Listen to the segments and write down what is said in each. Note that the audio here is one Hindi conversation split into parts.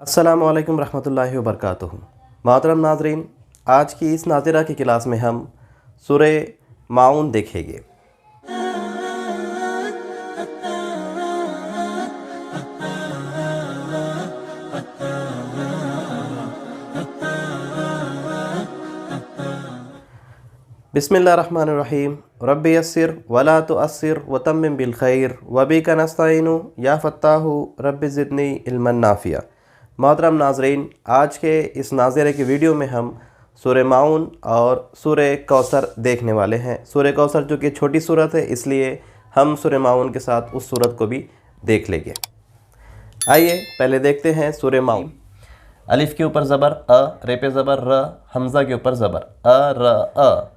अस्सलामु अलैकुम रहमतुल्लाहि व बरकातुहू। मोहतरम नाज़रीन, आज की इस नाज़िरा की क्लास में हम सूरे माऊन देखेंगे। बिस्मिल्लाहिर्रहमानिर्रहीम। रब्बि यस्सिर वला तुअस्सिर वतम्मिम बिल खैर वबिका नस्तईनु या फत्ताहु रब्बि ज़िदनी इल्मन नाफ़िया। मोहतरम नाज़रीन, आज के इस नाज़िरे की वीडियो में हम सूरे माऊन और सूरे कौसर देखने वाले हैं। सूरे कौसर जो कि छोटी सूरत है, इसलिए हम सूरे माऊन के साथ उस सूरत को भी देख लेंगे। आइए पहले देखते हैं सूरे माऊन। अलिफ के ऊपर ज़बर अ, रे पे ज़बर र, हमज़ा के ऊपर ज़बर अ र अ,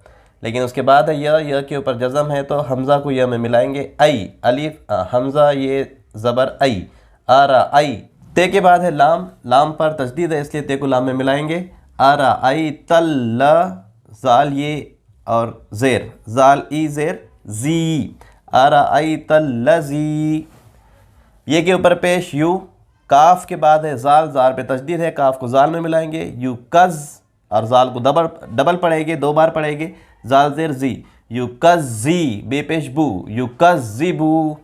लेकिन उसके बाद है य के ऊपर जज़म है तो हमज़ा को य में मिलाएंगे। आई अलिफ हमज़ा ये ज़बर आई आरा आई। ते के बाद है लाम, लाम पर तशदीद है इसलिए ते को लाम में मिलाएंगे। आरा आई तल ज़ाल ये और ज़ेर ज़ाल ई ज़ेर जी आरा आई तल जी। ये के ऊपर पेश यू, काफ के बाद है ज़ाल, ज़ाल पे तशदीद है काफ को ज़ाल में मिलाएंगे। यू कज़ और ज़ाल को डबल पढ़ेंगे, दो बार पढ़ेंगे। ज़ाल ज़ेर जी यू कज़ी, बे पेश बू यू कज़िबू।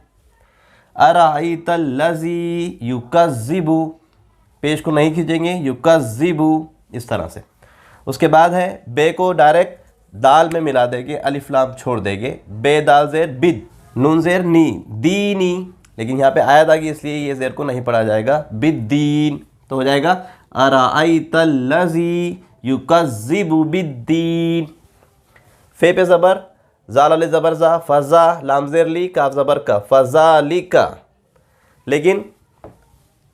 अराइतल लज़ी युकज़िबू, पेश को नहीं खींचेंगे, युकज़िबू इस तरह से। उसके बाद है बे को डायरेक्ट दाल में मिला देंगे, अलिफ लाम छोड़ देंगे। बे दाल ज़ेर बिद, नून ज़ेर नी दीनी, लेकिन यहाँ पे आयत आ गई इसलिए ये ज़ेर को नहीं पढ़ा जाएगा। बिद्दीन तो हो जाएगा अराइतल लज़ी युकज़िबू बिद्दीन। फे पे ज़बर ज़ाल अली ज़बर ज़ा, फ़ज़ा लाम ज़ेर ली काफ ज़बर का फ़ज़ालिका, लेकिन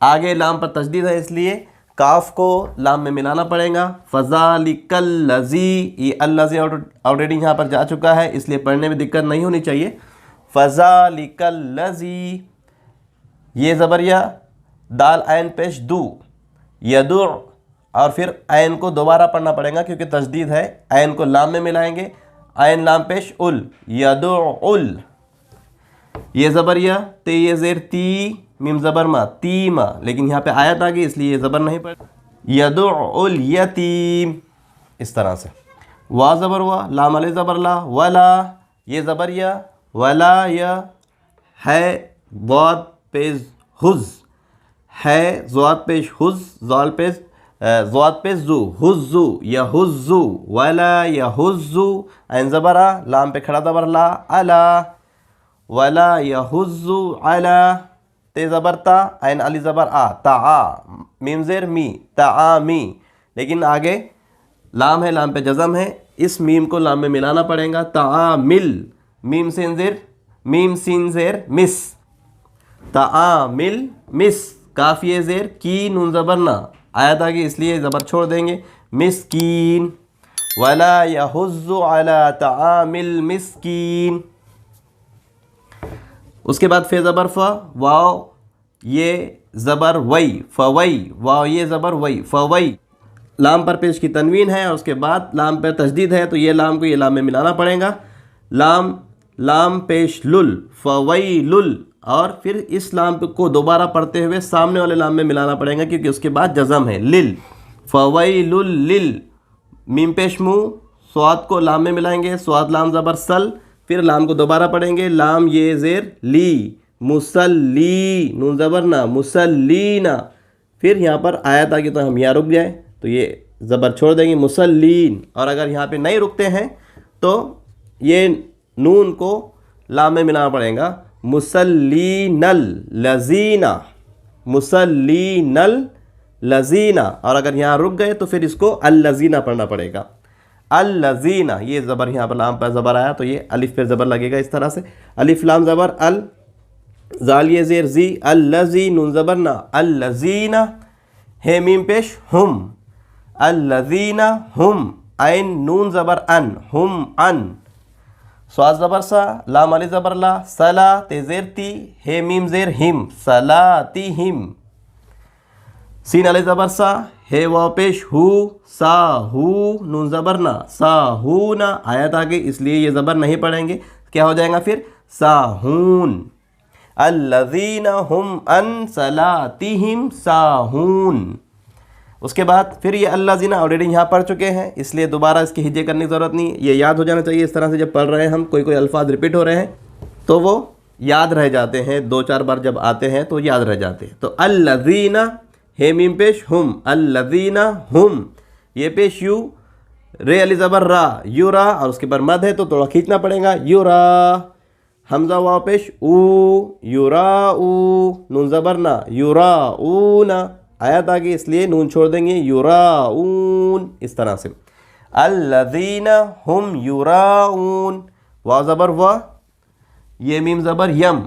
आगे लाम पर तशदीद है इसलिए काफ को लाम में मिलाना पड़ेगा। फ़ज़ालिकल लज़ी, ये अल्लज़ी ऑलरेडी यहाँ पर जा चुका है इसलिए पढ़ने में दिक्कत नहीं होनी चाहिए। फ़ज़ालिकल लज़ी, ये ज़बर या दाल ऐन पेश दू यदु, और फिर ऐन को दोबारा पढ़ना पड़ेगा क्योंकि तशदीद है। ऐन को लाम में मिलाएंगे, आयन लाम पेश उल यदुउल। ये ज़बर या ते ये ज़ेर ती मीम ज़बर मा तीमा, लेकिन यहाँ पे आयत आ गई इसलिए ये ज़बर नहीं पढ़। यदुउल यतीम इस तरह से। वा ज़बर वा, लाम अले ज़बर ला वला, ये ज़बर या वला या है ज़ाद पेश हुज़ है, ज़ाद पेश हुज़ ज़ाल पेश ज़ाद पे ज़ू हुज़्ज़ू या हुज़्ज़ू वला या हुज़्ज़ू। ऐन ज़बरा लाम पे खड़ा ज़बर ला अला वला या हुज़्ज़ू अला। ते ज़बर ता ऐन अली ज़बर आ ता मीम ज़ेर मी तामी, लेकिन आगे लाम है, लाम पे जज़म है, इस मीम को लाम में मिलाना पड़ेगा। तामिल मीम सीन ज़ेर मिस तामिल मिस। काफ ये ज़ेर की नून ज़बर ना, आयत आ गई इसलिए ज़बर छोड़ देंगे। मिस्कीन वला यहुज़्ज़ु अला तामिल मिस्कीन। उसके बाद फे ज़बर फ़, वाव ये ज़बर वई फ़वई, वाव ये ज़बर वई फ़वई। लाम पर पेश की तनवीन है और उसके बाद लाम पर तशदीद है तो ये लाम को ये लाम में मिलाना पड़ेगा। लाम पेश लुल फ़वई लुल, और फिर इस लाम को दोबारा पढ़ते हुए सामने वाले लाम में मिलाना पड़ेगा क्योंकि उसके बाद जज़म है। लिल फ़वैलुल लिल। मीम पेश मु, स्वाद को लाम में मिलाएंगे, स्वाद लाम ज़बर सल, फिर लाम को दोबारा पढ़ेंगे। लाम ये ज़ेर ली मुसल्ली नून ज़बर ना मुसल्लीना। फिर यहाँ पर आयत आ गई तो हम यहाँ रुक जाए तो ये ज़बर छोड़ देंगे मुसल्लीन, और अगर यहाँ पे नहीं रुकते हैं तो ये नून को लाम में मिलाना पड़ेगा। मुसल्लीनल लज़ीना मुसल्लीनल लज़ीना, और अगर यहाँ रुक गए तो फिर इसको अल-लज़ीना पढ़ना पड़ेगा। अल-लज़ीना, ये ज़बर यहाँ पर लाम पर ज़बर आया तो ये अलिफ पे ज़बर लगेगा इस तरह से। अलिफ लाम ज़बर अल, ज़ाल ये ज़ेर जी अल-लज़ी नून ज़बर ना अल-लज़ीना। हे मीम पेश हुम अल-लज़ीना हुम, ऐन नून ज़बर अन हुम अन। स्वाद ज़बर सा, लाम अली ज़बर ला सला, ते ज़ेर ती, हे मीम ज़ेर हिम सलाती हिम। सीन अली ज़बर सा, हे वाव पेश हु सा हु नून ज़बर ना सा हु ना, आयत आ गई इसलिए ये ज़बर नहीं पढ़ेंगे, क्या हो जाएगा फिर साहून। अल्लज़ीना हुम अन सलातिहिम साहून। उसके बाद फिर ये अल्लज़ीना ऑलरेडी यहाँ पढ़ चुके हैं, इसलिए दोबारा इसकी हिज्जे करने की ज़रूरत नहीं, ये याद हो जाना चाहिए। इस तरह से जब पढ़ रहे हैं हम, कोई अल्फाज रिपीट हो रहे हैं तो वो याद रह जाते हैं, 2-4 बार जब आते हैं तो याद रह जाते हैं। तो अल्लज़ीना, हे मीम पेश हुम, अल्लज़ीना हुम, ये पेश यू, रे अली ज़बर रा, युरा, और उसके बाद मद है तो थोड़ा खींचना पड़ेगा, युरा। हमज़ा वाव पेश ऊ, युरा ऊ, नून ज़बर ना, युरा ऊ ना, आयत आ गई इसलिए नून छोड़ देंगे, युराऊन, इस तरह से। अल्लज़ीना हुम युराऊन, वाव ज़बर वा, ये मीम ज़बर यम,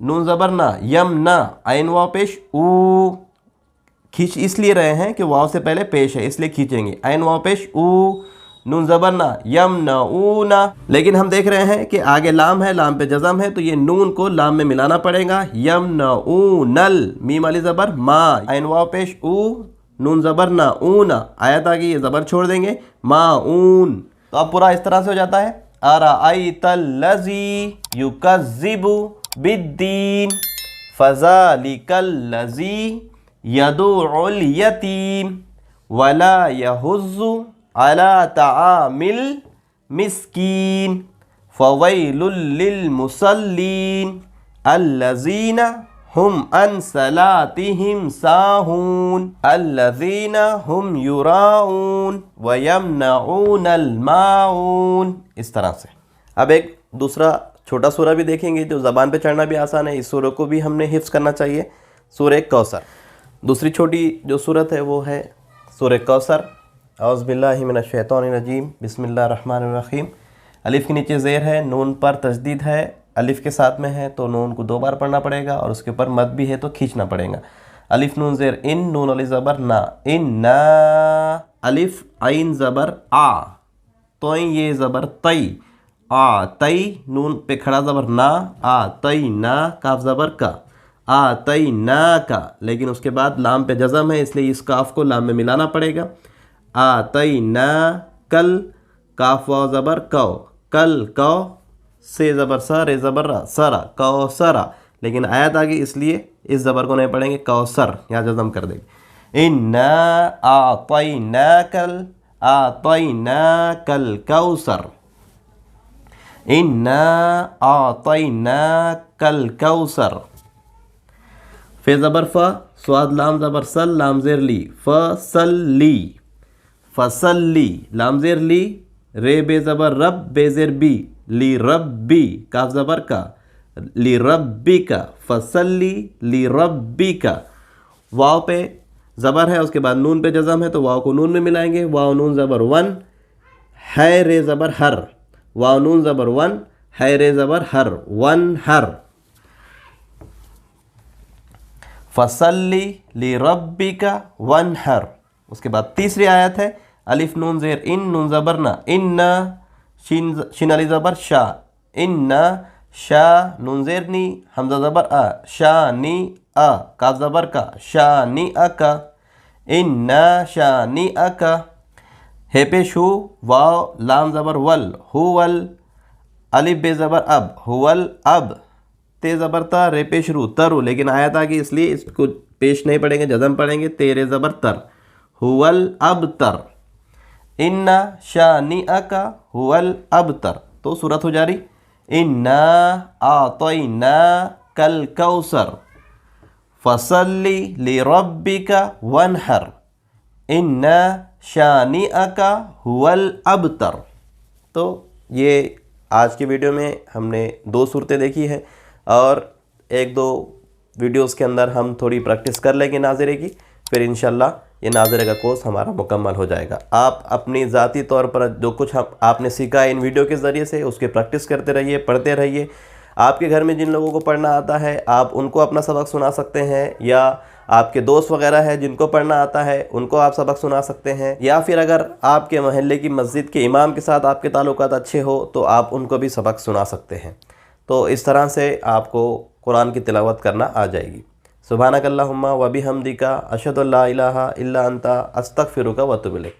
नून ज़बर ना, यम ना, आइन वाव पेश ऊ, खींच इसलिए रहे हैं कि वाव से पहले पेश है इसलिए खींचेंगे, आइन वाव पेश ऊ, नून ज़बर ना, यम ना ऊ ना। लेकिन हम देख रहे हैं कि आगे लाम है, लाम पे जज़म है, तो ये नून को लाम में मिलाना पड़ेगा, यम ना ऊ नल, मीम वाली ज़बर मा, आइन वाव पेश ऊ, नून ज़बर ना ऊ ना, आयत आ गई, ये ज़बर छोड़ देंगे, माऊन। तो अब पूरा इस तरह से हो जाता है, अराअयतल्लज़ी युकज़्ज़िबु बिद्दीन फ़ज़ालिकल्लज़ी यदुउल यतीम वला यहुज़्ज़ु अला तआमिल मिस्कीन फ़वैलुल लिल मुसल्लीन अल्लज़ीना हुम अन सलातिहिम साहून अल्लज़ीना हुम युराऊन व यमनऊनल माऊन। इस तरह से। अब एक दूसरा छोटा सूरा भी देखेंगे जो ज़बान पे चढ़ना भी आसान है, इस सूरह को भी हमने हिफ्ज़ करना चाहिए, सूरह कौसर। दूसरी छोटी जो सूरत है वो है सूरह कौसर। औज़ बिल्लाहि मिनश शैतानिर रजीम, बिस्मिल्लाहिर रहमानिर रहीम। अलिफ़ के नीचे ज़ेर है, नून पर तशदीद है, अलिफ़ के साथ में है तो नून को 2 बार पढ़ना पड़ेगा, और उसके ऊपर मद भी है तो खींचना पड़ेगा। अलिफ़ नून ज़ेर इन, नून अली ज़बर ना, इन ना, अलिफ़ आइन ज़बर आ, तो ये ज़बर तई, आ तई, नून पे खड़ा ज़बर ना, आ तई ना, काफ ज़बर का, आ तई ना का, लेकिन उसके बाद लाम पे जज़म है इसलिए इस काफ को लाम में मिलाना पड़ेगा, आ तई ना कल, काफ वाव ज़बर कौ, कल कौ, से ज़बर सा, रे ज़बर रा, सरा, कौसरा, लेकिन आयत आ गई इसलिए इस ज़बर को नहीं पढ़ेंगे, कौसर, यहाँ जज़म कर देंगे। इन्ना आतैना कल कौसर, इन्ना आतैना कल कौसर। फे ज़बर फ़, स्वाद लाम ज़बर सल, लाम ज़ेर ली, फ़सल्ली, फ़सल्ली, लाम ज़ेर ली, रे बे ज़बर रब, बे ज़ेर बी, ली रब्बी, काफ ज़बर का, ली रब्बी का, फ़सल्ली ली रब्बी का। वाव पे ज़बर है, उसके बाद नून पे जज़म है तो वाव को नून में मिलाएंगे, वाव नून ज़बर वन, है रे ज़बर हर, वाव नून ज़बर वन, है रे ज़बर हर, वन हर। फ़सल्ली ली रब्बिका वनहर। उसके बाद तीसरी आयत है, अलिफ नून ज़ेर इन, नून ज़बर ना, इन्ना, शिन अली ज़बर शा, इन्ना शा, नून ज़ेर नी, हमज़ा ज़बर आ, शा नी आ, काफ ज़बर का, शा नी आ का, इन्ना शा नी आ का। हे पेश हु, वाव लाम ज़बर वल, हुवल, अलिफ बे ज़बर अब, हुवल अब, ते ज़बर ता, रे पेश रू, तरु, लेकिन आयत आ गई इसलिए इसको पेश नहीं पढ़ेंगे, जज़म पढ़ेंगे, तेरे ज़बर तर, हुवल अब तर, इन्ना शानिअका हुवल अब तर। तो सूरत हो जा रही, इन्ना आतैना कल कौसर फसल्ली लिरब्बिका वनहर इन्ना शानिअका हुवल अबतर। तो ये आज की वीडियो में हमने 2 सूरतें देखी है और 1-2 वीडियोस के अंदर हम थोड़ी प्रैक्टिस कर लेंगे नाज़िरे की, फिर इंशाल्लाह ये नाज़िरे का कोर्स हमारा मुकम्मल हो जाएगा। आप अपनी ज़ाती तौर पर जो कुछ आपने सीखा है इन वीडियो के ज़रिए से उसकी प्रैक्टिस करते रहिए, पढ़ते रहिए। आपके घर में जिन लोगों को पढ़ना आता है आप उनको अपना सबक सुना सकते हैं, या आपके दोस्त वगैरह हैं जिनको पढ़ना आता है उनको आप सबक सुना सकते हैं, या फिर अगर आपके मोहल्ले की मस्जिद के इमाम के साथ आपके ताल्लुकात अच्छे हो तो आप उनको भी सबक सुना सकते हैं। तो इस तरह से आपको कुरान की तिलावत करना आ जाएगी। सुभानक अल्लाहुम्मा व बिहम्दिका अशहदु अल्ला इलाहा इल्ला अंता अस्तगफिरुका व अतूबु इलैक।